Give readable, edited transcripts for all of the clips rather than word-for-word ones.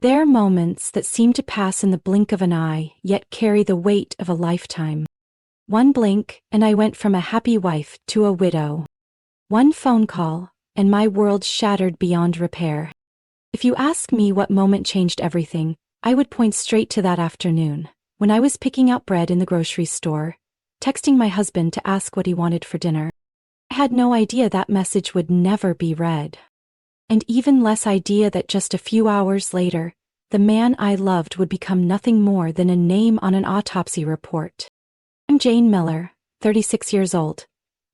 There are moments that seem to pass in the blink of an eye, yet carry the weight of a lifetime. One blink, and I went from a happy wife to a widow. One phone call, and my world shattered beyond repair. If you ask me what moment changed everything, I would point straight to that afternoon, when I was picking out bread in the grocery store, texting my husband to ask what he wanted for dinner. I had no idea that message would never be read. And even less idea that just a few hours later, the man I loved would become nothing more than a name on an autopsy report. I'm Jane Miller, 36 years old.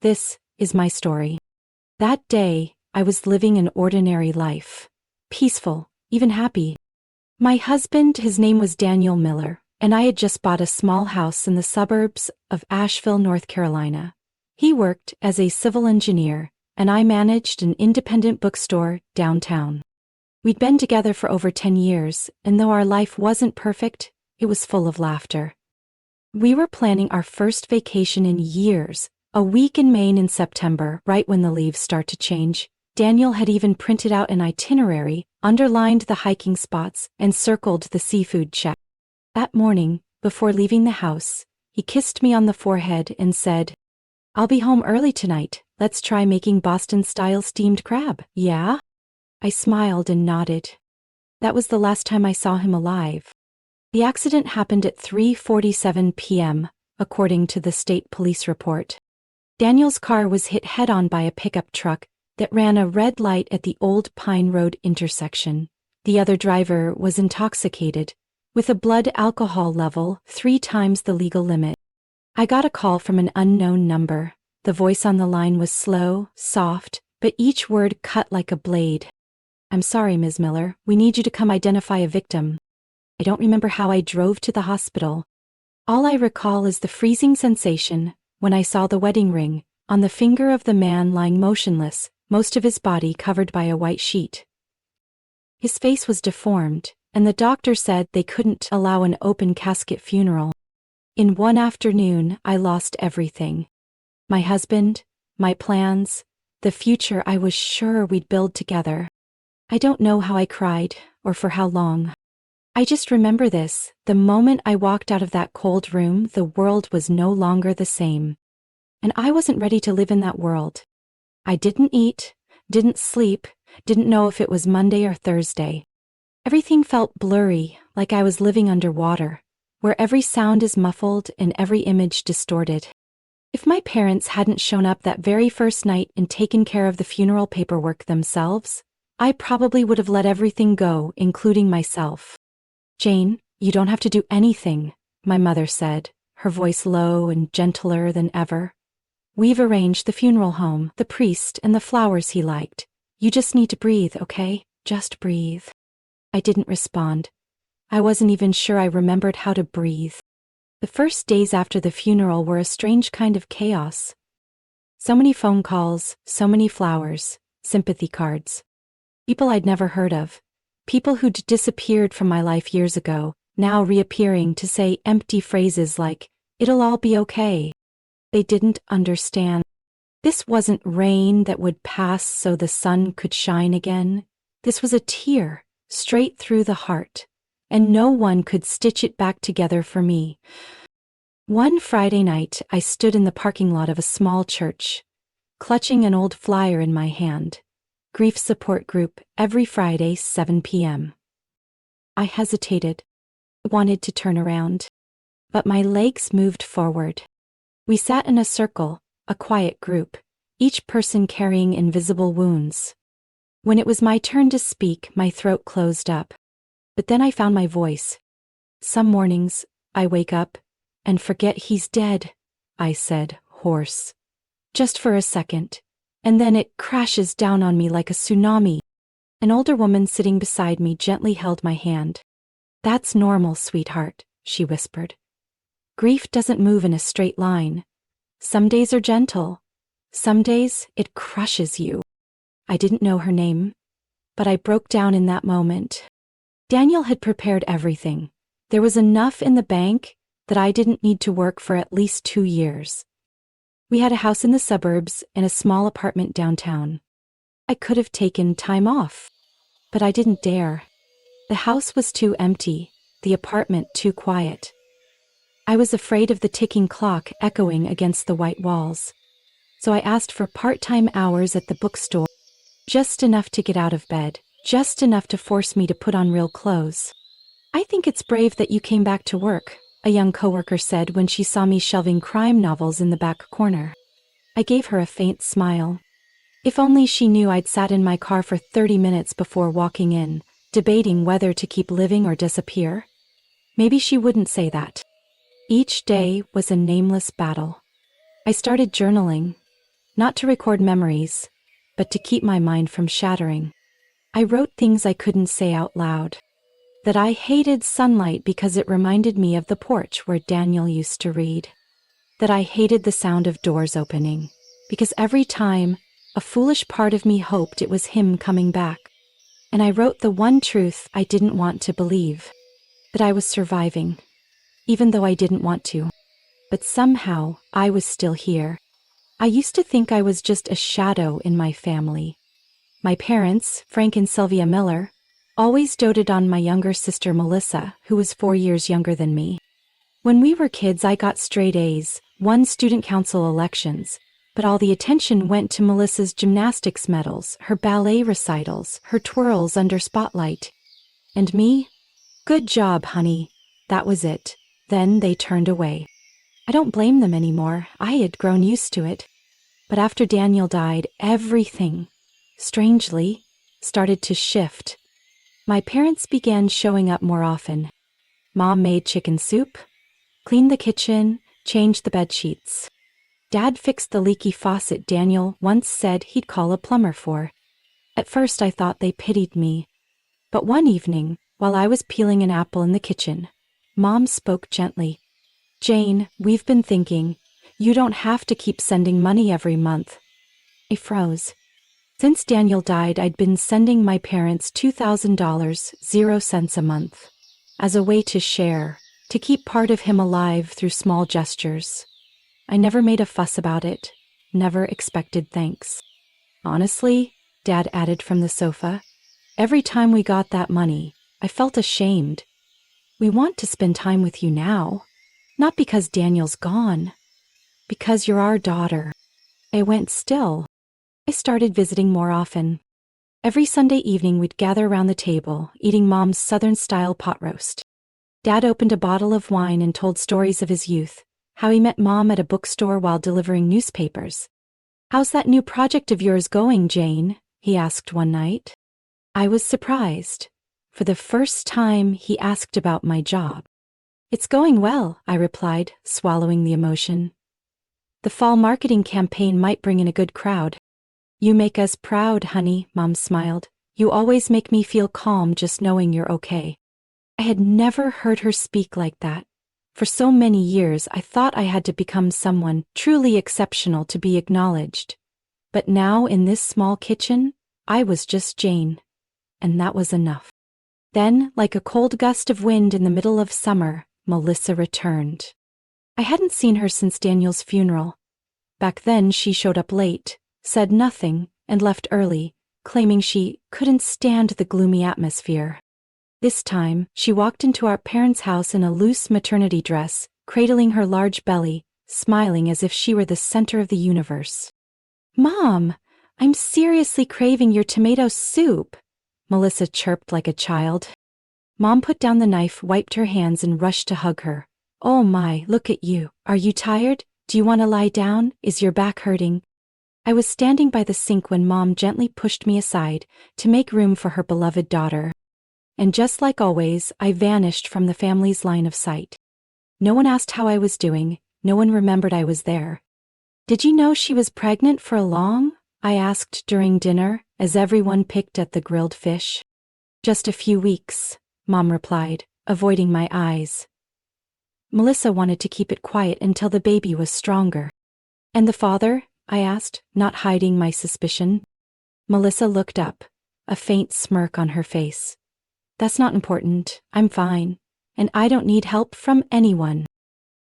This is my story. That day, I was living an ordinary life. Peaceful, even happy. My husband, his name was Daniel Miller, and I had just bought a small house in the suburbs of Asheville, North Carolina. He worked as a civil engineer, and I managed an independent bookstore downtown. We'd been together for over 10 years, and though our life wasn't perfect, it was full of laughter. We were planning our first vacation in years, a week in Maine in September, right when the leaves start to change. Daniel had even printed out an itinerary, underlined the hiking spots, and circled the seafood shack. That morning, before leaving the house, he kissed me on the forehead and said, "I'll be home early tonight. Let's try making Boston-style steamed crab, yeah?" I smiled and nodded. That was the last time I saw him alive. The accident happened at 3:47 p.m., according to the state police report. Daniel's car was hit head-on by a pickup truck that ran a red light at the Old Pine Road intersection. The other driver was intoxicated, with a blood alcohol level 3 times the legal limit. I got a call from an unknown number. The voice on the line was slow, soft, but each word cut like a blade. "I'm sorry, Ms. Miller. We need you to come identify a victim." I don't remember how I drove to the hospital. All I recall is the freezing sensation when I saw the wedding ring on the finger of the man lying motionless, most of his body covered by a white sheet. His face was deformed, and the doctor said they couldn't allow an open casket funeral. In one afternoon, I lost everything. My husband, my plans, the future I was sure we'd build together. I don't know how I cried, or for how long. I just remember this: the moment I walked out of that cold room, the world was no longer the same. And I wasn't ready to live in that world. I didn't eat, didn't sleep, didn't know if it was Monday or Thursday. Everything felt blurry, like I was living underwater, where every sound is muffled and every image distorted. If my parents hadn't shown up that very first night and taken care of the funeral paperwork themselves, I probably would have let everything go, including myself. "Jane, you don't have to do anything," my mother said, her voice low and gentler than ever. "We've arranged the funeral home, the priest, and the flowers he liked. You just need to breathe, okay? Just breathe." I didn't respond. I wasn't even sure I remembered how to breathe. The first days after the funeral were a strange kind of chaos. So many phone calls, so many flowers, sympathy cards. People I'd never heard of. People who'd disappeared from my life years ago, now reappearing to say empty phrases like, "It'll all be okay." They didn't understand. This wasn't rain that would pass so the sun could shine again. This was a tear, straight through the heart, and no one could stitch it back together for me. One Friday night, I stood in the parking lot of a small church, clutching an old flyer in my hand. Grief support group every Friday, 7 p.m. I hesitated, wanted to turn around, but my legs moved forward. We sat in a circle, a quiet group, each person carrying invisible wounds. When it was my turn to speak, my throat closed up. But then I found my voice. "Some mornings, I wake up and forget he's dead," I said, hoarse. Just for a second. And then it crashes down on me like a tsunami. An older woman sitting beside me gently held my hand. "That's normal, sweetheart," she whispered. "Grief doesn't move in a straight line. Some days are gentle. Some days it crushes you." I didn't know her name, but I broke down in that moment. Daniel had prepared everything. There was enough in the bank that I didn't need to work for at least 2 years. We had a house in the suburbs and a small apartment downtown. I could have taken time off, but I didn't dare. The house was too empty, the apartment too quiet. I was afraid of the ticking clock echoing against the white walls. So I asked for part-time hours at the bookstore, just enough to get out of bed, just enough to force me to put on real clothes. "I think it's brave that you came back to work," a young coworker said when she saw me shelving crime novels in the back corner. I gave her a faint smile. If only she knew I'd sat in my car for 30 minutes before walking in, debating whether to keep living or disappear. Maybe she wouldn't say that. Each day was a nameless battle. I started journaling, not to record memories, but to keep my mind from shattering. I wrote things I couldn't say out loud. That I hated sunlight because it reminded me of the porch where Daniel used to read. That I hated the sound of doors opening, because every time, a foolish part of me hoped it was him coming back. And I wrote the one truth I didn't want to believe. That I was surviving, even though I didn't want to. But somehow, I was still here. I used to think I was just a shadow in my family. My parents, Frank and Sylvia Miller, always doted on my younger sister Melissa, who was 4 years younger than me. When we were kids, I got straight A's, won student council elections, but all the attention went to Melissa's gymnastics medals, her ballet recitals, her twirls under spotlight. And me? "Good job, honey." That was it. Then they turned away. I don't blame them anymore. I had grown used to it. But after Daniel died, everything, strangely, started to shift. My parents began showing up more often. Mom made chicken soup, cleaned the kitchen, changed the bed sheets. Dad fixed the leaky faucet Daniel once said he'd call a plumber for. At first I thought they pitied me. But one evening, while I was peeling an apple in the kitchen, Mom spoke gently. "Jane, we've been thinking, you don't have to keep sending money every month." I froze. Since Daniel died, I'd been sending my parents $2,000, 0 cents a month, as a way to share, to keep part of him alive through small gestures. I never made a fuss about it, never expected thanks. Honestly, Dad added from the sofa, every time we got that money, I felt ashamed. "We want to spend time with you now, not because Daniel's gone, because you're our daughter." I went still. I started visiting more often. Every Sunday evening we'd gather around the table, eating Mom's Southern-style pot roast. Dad opened a bottle of wine and told stories of his youth, how he met Mom at a bookstore while delivering newspapers. "How's that new project of yours going, Jane?" he asked one night. I was surprised. For the first time, he asked about my job. "It's going well," I replied, swallowing the emotion. "The fall marketing campaign might bring in a good crowd." "You make us proud, honey," Mom smiled. "You always make me feel calm just knowing you're okay." I had never heard her speak like that. For so many years, I thought I had to become someone truly exceptional to be acknowledged. But now, in this small kitchen, I was just Jane. And that was enough. Then, like a cold gust of wind in the middle of summer, Melissa returned. I hadn't seen her since Daniel's funeral. Back then, she showed up late, said nothing, and left early, claiming she couldn't stand the gloomy atmosphere. This time, she walked into our parents' house in a loose maternity dress, cradling her large belly, smiling as if she were the center of the universe. "Mom, I'm seriously craving your tomato soup," Melissa chirped like a child. Mom put down the knife, wiped her hands, and rushed to hug her. "Oh my, look at you. Are you tired? Do you want to lie down? Is your back hurting?" I was standing by the sink when Mom gently pushed me aside to make room for her beloved daughter. And just like always, I vanished from the family's line of sight. No one asked how I was doing, no one remembered I was there. "Did you know she was pregnant for long?" I asked during dinner, as everyone picked at the grilled fish. "Just a few weeks," Mom replied, avoiding my eyes. Melissa wanted to keep it quiet until the baby was stronger. "And the father?" I asked, not hiding my suspicion. Melissa looked up, a faint smirk on her face. "That's not important. I'm fine. And I don't need help from anyone."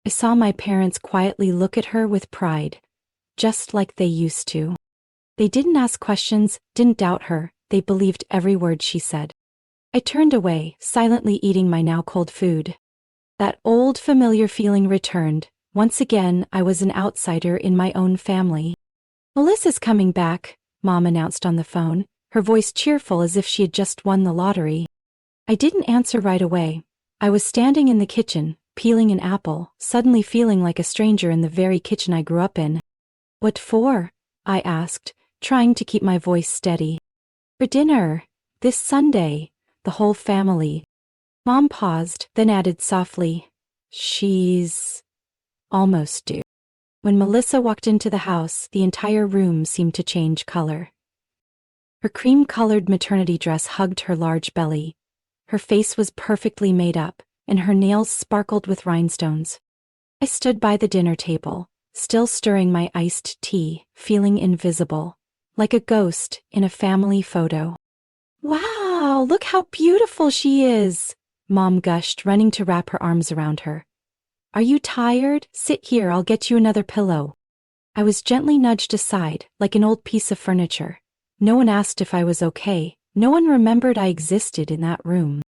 I saw my parents quietly look at her with pride, just like they used to. They didn't ask questions, didn't doubt her, they believed every word she said. I turned away, silently eating my now cold food. That old familiar feeling returned. Once again, I was an outsider in my own family. "Melissa's coming back," Mom announced on the phone, her voice cheerful as if she had just won the lottery. I didn't answer right away. I was standing in the kitchen, peeling an apple, suddenly feeling like a stranger in the very kitchen I grew up in. "What for?" I asked, trying to keep my voice steady. "For dinner. This Sunday. The whole family." Mom paused, then added softly, "She's almost due." When Melissa walked into the house, the entire room seemed to change color. Her cream-colored maternity dress hugged her large belly. Her face was perfectly made up, and her nails sparkled with rhinestones. I stood by the dinner table, still stirring my iced tea, feeling invisible, like a ghost in a family photo. "Wow, look how beautiful she is!" Mom gushed, running to wrap her arms around her. "Are you tired? Sit here, I'll get you another pillow." I was gently nudged aside, like an old piece of furniture. No one asked if I was okay. No one remembered I existed in that room.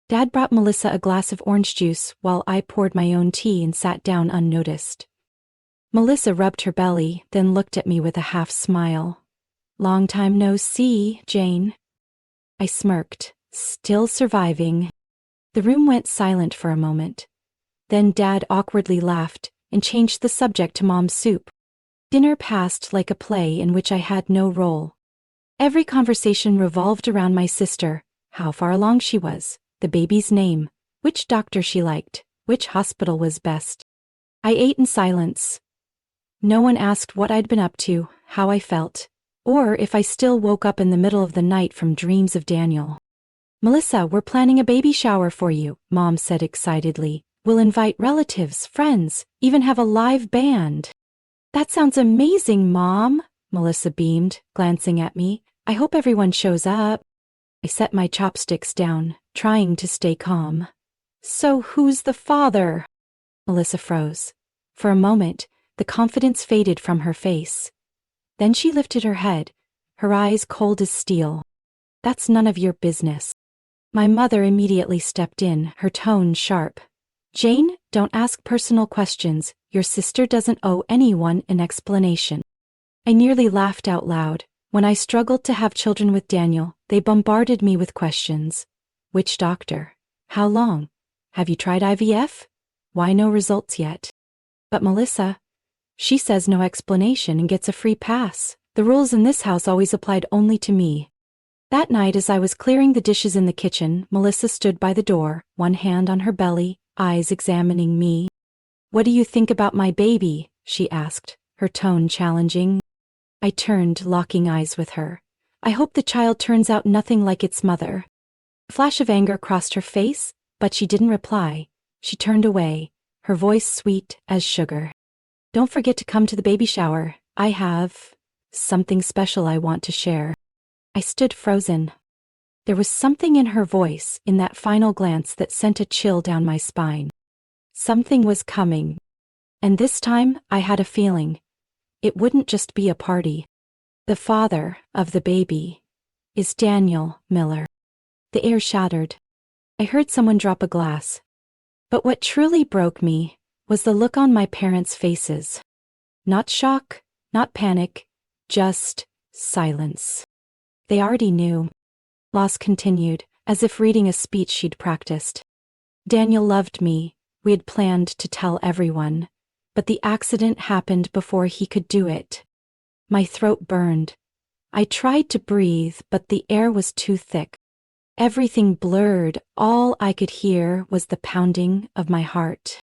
Dad brought Melissa a glass of orange juice while I poured my own tea and sat down unnoticed. Melissa rubbed her belly, then looked at me with a half smile. "Long time no see, Jane." I smirked, still surviving. The room went silent for a moment. Then Dad awkwardly laughed and changed the subject to Mom's soup. Dinner passed like a play in which I had no role. Every conversation revolved around my sister, how far along she was, the baby's name, which doctor she liked, which hospital was best. I ate in silence. No one asked what I'd been up to, how I felt, or if I still woke up in the middle of the night from dreams of Daniel. "Melissa, we're planning a baby shower for you," Mom said excitedly. "We'll invite relatives, friends, even have a live band." "That sounds amazing, Mom," Melissa beamed, glancing at me. "I hope everyone shows up." I set my chopsticks down, trying to stay calm. "So who's the father?" Melissa froze. For a moment, the confidence faded from her face. Then she lifted her head, her eyes cold as steel. "That's none of your business." My mother immediately stepped in, her tone sharp. "Jane, don't ask personal questions. Your sister doesn't owe anyone an explanation." I nearly laughed out loud. When I struggled to have children with Daniel, they bombarded me with questions. Which doctor? How long? Have you tried IVF? Why no results yet? But Melissa, she says no explanation and gets a free pass. The rules in this house always applied only to me. That night, as I was clearing the dishes in the kitchen, Melissa stood by the door, one hand on her belly, eyes examining me. "What do you think about my baby?" she asked, her tone challenging. I turned, locking eyes with her. "I hope the child turns out nothing like its mother." A flash of anger crossed her face, but she didn't reply. She turned away, her voice sweet as sugar. "Don't forget to come to the baby shower. I have something special I want to share." I stood frozen. There was something in her voice, in that final glance, that sent a chill down my spine. Something was coming. And this time, I had a feeling. It wouldn't just be a party. The father of the baby is Daniel Miller. The air shattered. I heard someone drop a glass. But what truly broke me was the look on my parents' faces. Not shock, not panic, just silence. They already knew. Loss continued, as if reading a speech she'd practiced. Daniel loved me. We had planned to tell everyone. But the accident happened before he could do it. My throat burned. I tried to breathe, but the air was too thick. Everything blurred. All I could hear was the pounding of my heart.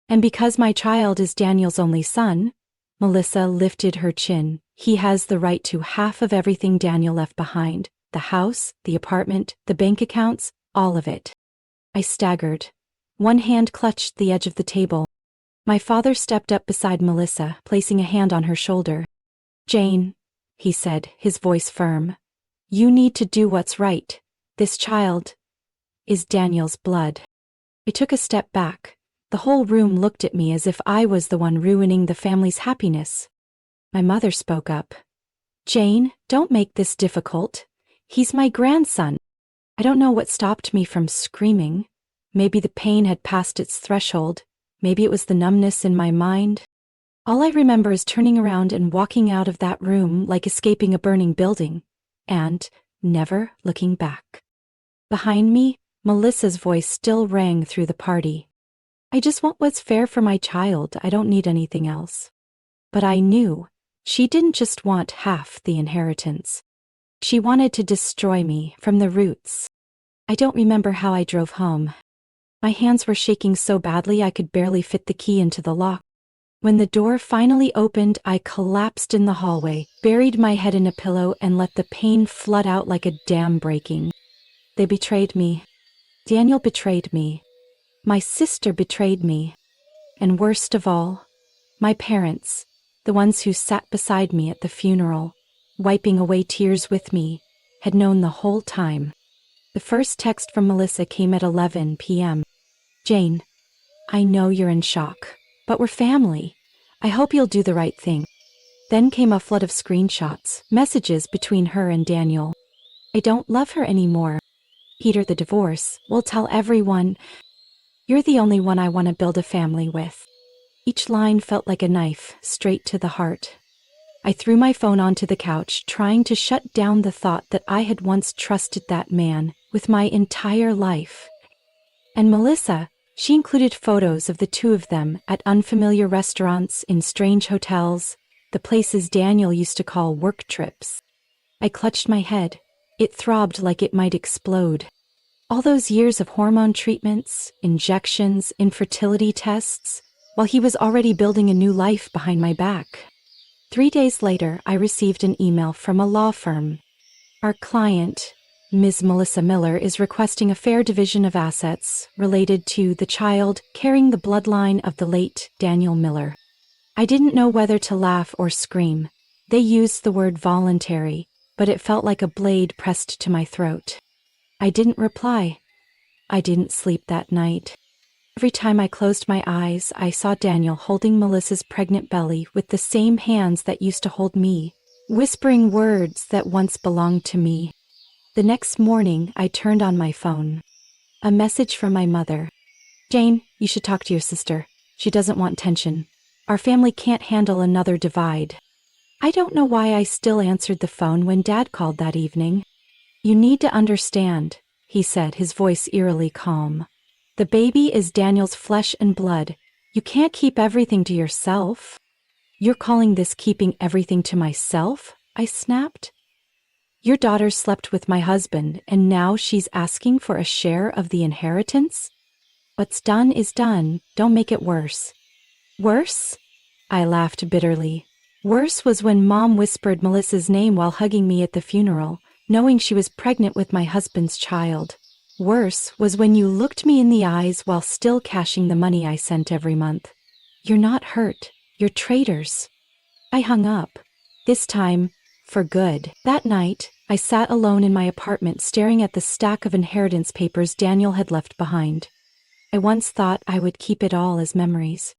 And because my child is Daniel's only son, Melissa lifted her chin. He has the right to half of everything Daniel left behind. The house, the apartment, the bank accounts, all of it. I staggered. One hand clutched the edge of the table. My father stepped up beside Melissa, placing a hand on her shoulder. "Jane," he said, his voice firm, "you need to do what's right. This child is Daniel's blood." I took a step back. The whole room looked at me as if I was the one ruining the family's happiness. My mother spoke up. "Jane, don't make this difficult. He's my grandson." I don't know what stopped me from screaming. Maybe the pain had passed its threshold. Maybe it was the numbness in my mind. All I remember is turning around and walking out of that room like escaping a burning building, and never looking back. Behind me, Melissa's voice still rang through the party. I just want what's fair for my child. I don't need anything else. But I knew she didn't just want half the inheritance. She wanted to destroy me from the roots. I don't remember how I drove home. My hands were shaking so badly I could barely fit the key into the lock. When the door finally opened, I collapsed in the hallway, buried my head in a pillow, and let the pain flood out like a dam breaking. They betrayed me. Daniel betrayed me. My sister betrayed me. And worst of all, my parents, the ones who sat beside me at the funeral, wiping away tears with me, had known the whole time. The first text from Melissa came at 11 p.m. Jane, I know you're in shock, but we're family. I hope you'll do the right thing. Then came a flood of screenshots, messages between her and Daniel. I don't love her anymore. Peter, the divorce, will tell everyone. You're the only one I want to build a family with. Each line felt like a knife, straight to the heart. I threw my phone onto the couch, trying to shut down the thought that I had once trusted that man with my entire life. And Melissa, she included photos of the two of them at unfamiliar restaurants, in strange hotels, the places Daniel used to call work trips. I clutched my head. It throbbed like it might explode. All those years of hormone treatments, injections, infertility tests, while he was already building a new life behind my back. 3 days later, I received an email from a law firm. Our client, Ms. Melissa Miller, is requesting a fair division of assets related to the child carrying the bloodline of the late Daniel Miller. I didn't know whether to laugh or scream. They used the word voluntary, but it felt like a blade pressed to my throat. I didn't reply. I didn't sleep that night. Every time I closed my eyes, I saw Daniel holding Melissa's pregnant belly with the same hands that used to hold me, whispering words that once belonged to me. The next morning, I turned on my phone. A message from my mother. Jane, you should talk to your sister. She doesn't want tension. Our family can't handle another divide. I don't know why I still answered the phone when Dad called that evening. You need to understand, he said, his voice eerily calm. The baby is Daniel's flesh and blood. You can't keep everything to yourself. You're calling this keeping everything to myself? I snapped. Your daughter slept with my husband, and now she's asking for a share of the inheritance? What's done is done. Don't make it worse. Worse? I laughed bitterly. Worse was when Mom whispered Melissa's name while hugging me at the funeral, knowing she was pregnant with my husband's child. Worse was when you looked me in the eyes while still cashing the money I sent every month. You're not hurt. You're traitors. I hung up. This time, for good. That night, I sat alone in my apartment staring at the stack of inheritance papers Daniel had left behind. I once thought I would keep it all as memories.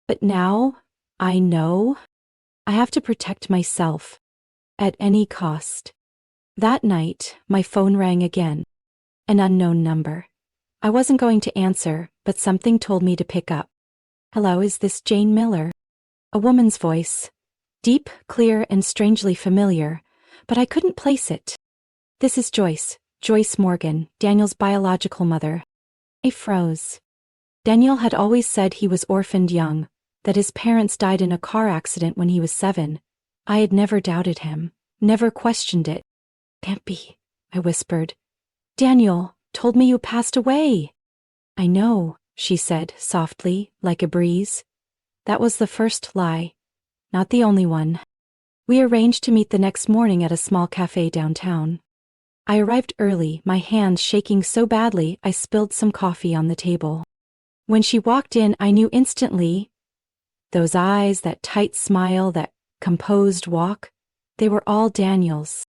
But now, I know I have to protect myself at any cost. That night, my phone rang again. An unknown number. I wasn't going to answer, but something told me to pick up. Hello, is this Jane Miller? A woman's voice. Deep, clear, and strangely familiar, but I couldn't place it. This is Joyce Morgan, Daniel's biological mother. I froze. Daniel had always said he was orphaned young, that his parents died in a car accident when he was 7. I had never doubted him, never questioned it. Can't be, I whispered. Daniel told me you passed away. I know, she said softly, like a breeze. That was the first lie, not the only one. We arranged to meet the next morning at a small cafe downtown. I arrived early, my hands shaking so badly I spilled some coffee on the table. When she walked in, I knew instantly. Those eyes, that tight smile, that composed walk, they were all Daniel's.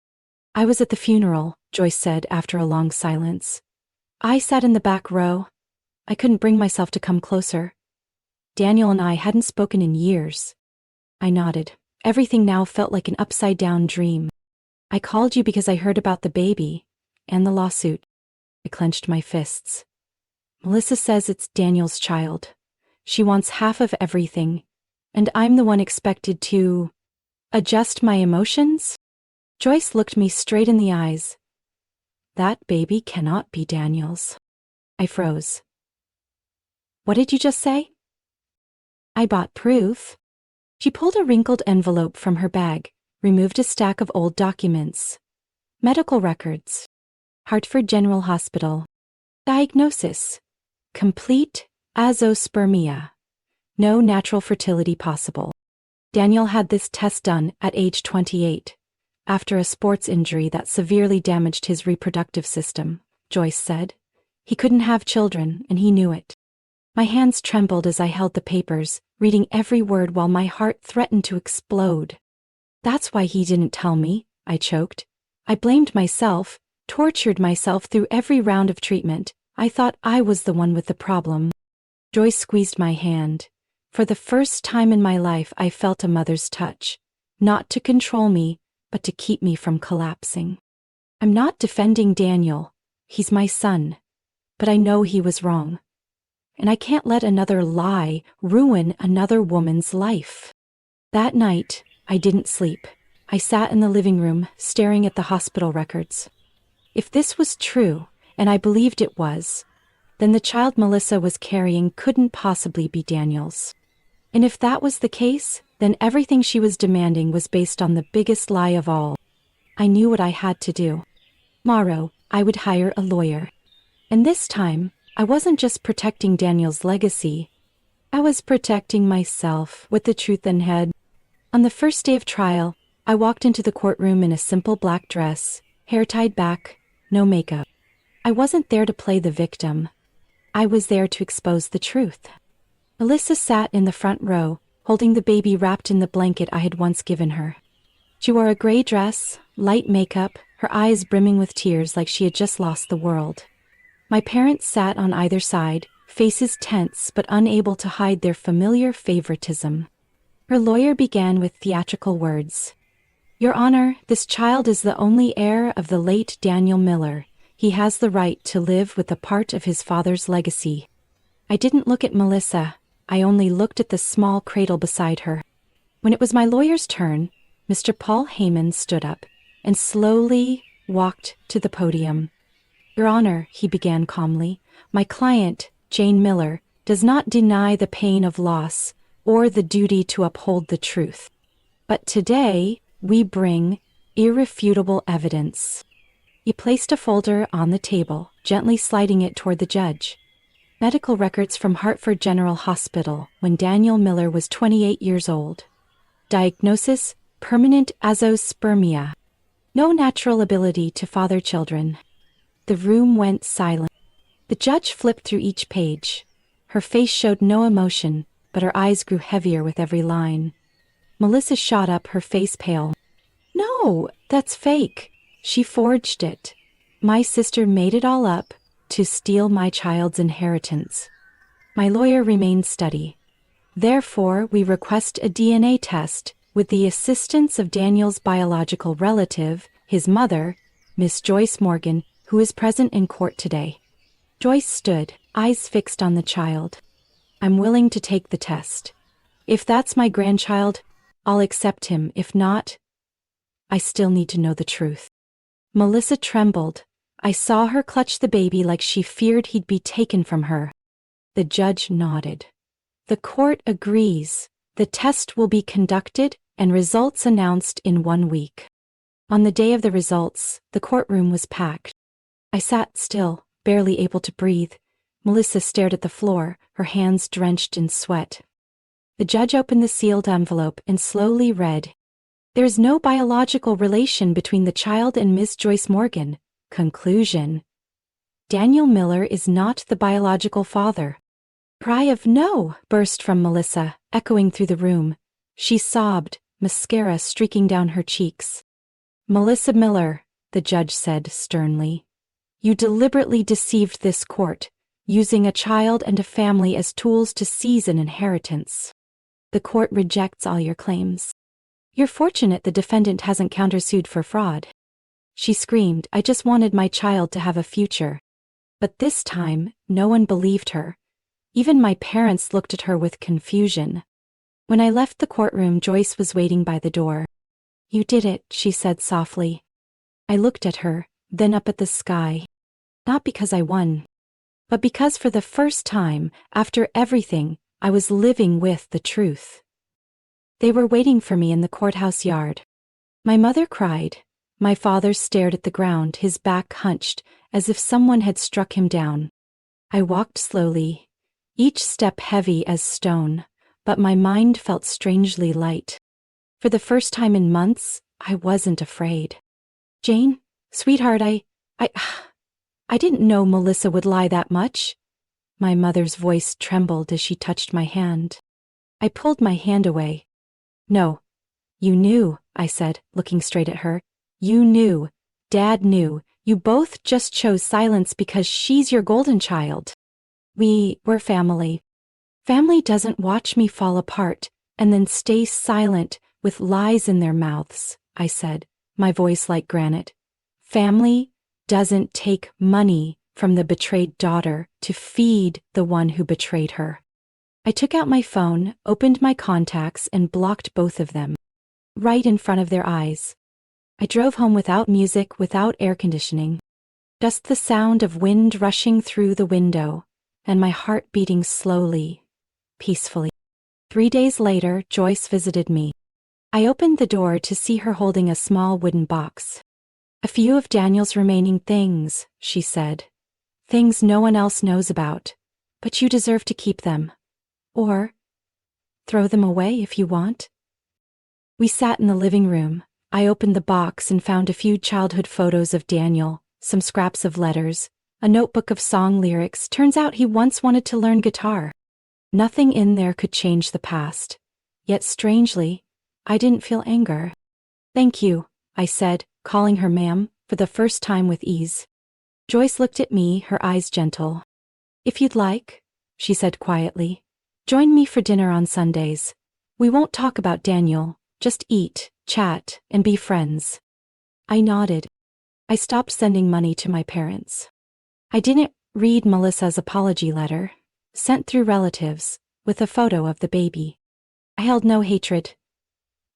I was at the funeral, Joyce said after a long silence. I sat in the back row. I couldn't bring myself to come closer. Daniel and I hadn't spoken in years. I nodded. Everything now felt like an upside-down dream. I called you because I heard about the baby and the lawsuit. I clenched my fists. Melissa says it's Daniel's child. She wants half of everything, and I'm the one expected to adjust my emotions? Joyce looked me straight in the eyes. That baby cannot be Daniel's. I froze. What did you just say? I bought proof. She pulled a wrinkled envelope from her bag, removed a stack of old documents. Medical records. Hartford General Hospital. Diagnosis. Complete azoospermia. No natural fertility possible. Daniel had this test done at age 28, after a sports injury that severely damaged his reproductive system, Joyce said. He couldn't have children, and he knew it. My hands trembled as I held the papers, reading every word while my heart threatened to explode. That's why he didn't tell me, I choked. I blamed myself, tortured myself through every round of treatment. I thought I was the one with the problem. Joyce squeezed my hand. For the first time in my life, I felt a mother's touch. Not to control me, but to keep me from collapsing. I'm not defending Daniel. He's my son. But I know he was wrong. And I can't let another lie ruin another woman's life. That night, I didn't sleep. I sat in the living room, staring at the hospital records. If this was true, and I believed it was, then the child Melissa was carrying couldn't possibly be Daniel's. And if that was the case, then everything she was demanding was based on the biggest lie of all. I knew what I had to do. Tomorrow, I would hire a lawyer. And this time, I wasn't just protecting Daniel's legacy. I was protecting myself with the truth in head. On the first day of trial, I walked into the courtroom in a simple black dress, hair tied back, no makeup. I wasn't there to play the victim. I was there to expose the truth. Melissa sat in the front row, holding the baby wrapped in the blanket I had once given her. She wore a gray dress, light makeup, her eyes brimming with tears like she had just lost the world. My parents sat on either side, faces tense but unable to hide their familiar favoritism. Her lawyer began with theatrical words. Your Honor, this child is the only heir of the late Daniel Miller. He has the right to live with a part of his father's legacy. I didn't look at Melissa. I only looked at the small cradle beside her. When it was my lawyer's turn, Mr. Paul Heyman stood up and slowly walked to the podium. Your Honor, he began calmly, my client, Jane Miller, does not deny the pain of loss or the duty to uphold the truth. But today, we bring irrefutable evidence. He placed a folder on the table, gently sliding it toward the judge. Medical records from Hartford General Hospital when Daniel Miller was 28 years old. Diagnosis, permanent azoospermia. No natural ability to father children. The room went silent. The judge flipped through each page. Her face showed no emotion, but her eyes grew heavier with every line. Melissa shot up, her face pale. No, that's fake. She forged it. My sister made it all up to steal my child's inheritance. My lawyer remained steady. Therefore, we request a DNA test with the assistance of Daniel's biological relative, his mother, Miss Joyce Morgan, who is present in court today. Joyce stood, eyes fixed on the child. I'm willing to take the test. If that's my grandchild, I'll accept him. If not, I still need to know the truth. Melissa trembled. I saw her clutch the baby like she feared he'd be taken from her. The judge nodded. The court agrees. The test will be conducted and results announced in 1 week. On the day of the results, the courtroom was packed. I sat still, barely able to breathe. Melissa stared at the floor, her hands drenched in sweat. The judge opened the sealed envelope and slowly read, There is no biological relation between the child and Ms. Joyce Morgan. Conclusion. Daniel Miller is not the biological father. Cry of no burst from Melissa, echoing through the room. She sobbed, mascara streaking down her cheeks. Melissa Miller, the judge said sternly. You deliberately deceived this court, using a child and a family as tools to seize an inheritance. The court rejects all your claims. You're fortunate the defendant hasn't countersued for fraud. She screamed, I just wanted my child to have a future. But this time, no one believed her. Even my parents looked at her with confusion. When I left the courtroom, Joyce was waiting by the door. "You did it," she said softly. I looked at her, then up at the sky. Not because I won, but because for the first time, after everything, I was living with the truth. They were waiting for me in the courthouse yard. My mother cried. My father stared at the ground, his back hunched, as if someone had struck him down. I walked slowly, each step heavy as stone, but my mind felt strangely light. For the first time in months, I wasn't afraid. "Jane, sweetheart, I didn't know Melissa would lie that much." My mother's voice trembled as she touched my hand. I pulled my hand away. "No, you knew," I said, looking straight at her. "You knew. Dad knew. You both just chose silence because she's your golden child. We're family. Family doesn't watch me fall apart and then stay silent with lies in their mouths," I said, my voice like granite. "Family doesn't take money from the betrayed daughter to feed the one who betrayed her." I took out my phone, opened my contacts, and blocked both of them. Right in front of their eyes. I drove home without music, without air conditioning. Just the sound of wind rushing through the window, and my heart beating slowly, peacefully. 3 days later, Joyce visited me. I opened the door to see her holding a small wooden box. "A few of Daniel's remaining things," she said. "Things no one else knows about, but you deserve to keep them. Or throw them away if you want." We sat in the living room. I opened the box and found a few childhood photos of Daniel, some scraps of letters, a notebook of song lyrics. Turns out he once wanted to learn guitar. Nothing in there could change the past. Yet strangely, I didn't feel anger. "Thank you," I said, calling her ma'am, for the first time with ease. Joyce looked at me, her eyes gentle. "If you'd like," she said quietly, "join me for dinner on Sundays. We won't talk about Daniel, just eat, chat, and be friends." I nodded. I stopped sending money to my parents. I didn't read Melissa's apology letter, sent through relatives, with a photo of the baby. I held no hatred,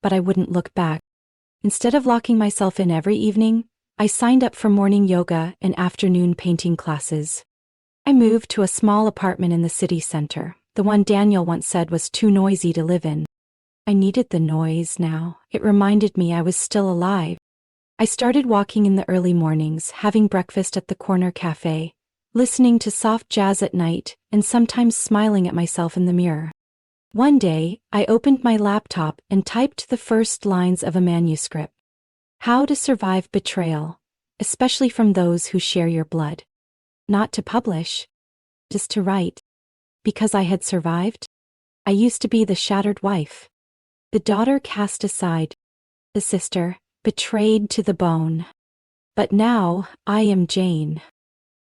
but I wouldn't look back. Instead of locking myself in every evening, I signed up for morning yoga and afternoon painting classes. I moved to a small apartment in the city center, the one Daniel once said was too noisy to live in. I needed the noise now. It reminded me I was still alive. I started walking in the early mornings, having breakfast at the corner cafe, listening to soft jazz at night, and sometimes smiling at myself in the mirror. One day, I opened my laptop and typed the first lines of a manuscript. "How to survive betrayal, especially from those who share your blood." Not to publish, just to write. Because I had survived. I used to be the shattered wife, the daughter cast aside, the sister betrayed to the bone. But now I am Jane,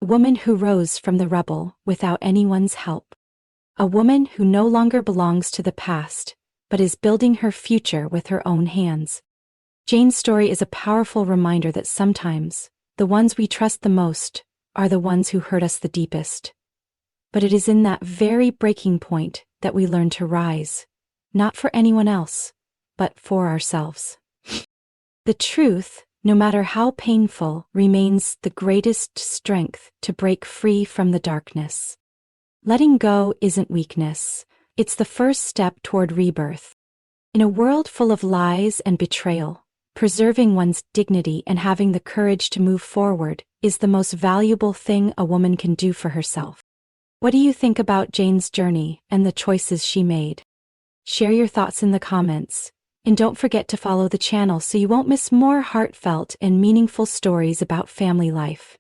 a woman who rose from the rubble without anyone's help. A woman who no longer belongs to the past, but is building her future with her own hands. Jane's story is a powerful reminder that sometimes the ones we trust the most are the ones who hurt us the deepest. But it is in that very breaking point that we learn to rise, not for anyone else, but for ourselves. The truth, no matter how painful, remains the greatest strength to break free from the darkness. Letting go isn't weakness, it's the first step toward rebirth. In a world full of lies and betrayal, preserving one's dignity and having the courage to move forward is the most valuable thing a woman can do for herself. What do you think about Jane's journey and the choices she made? Share your thoughts in the comments, and don't forget to follow the channel so you won't miss more heartfelt and meaningful stories about family life.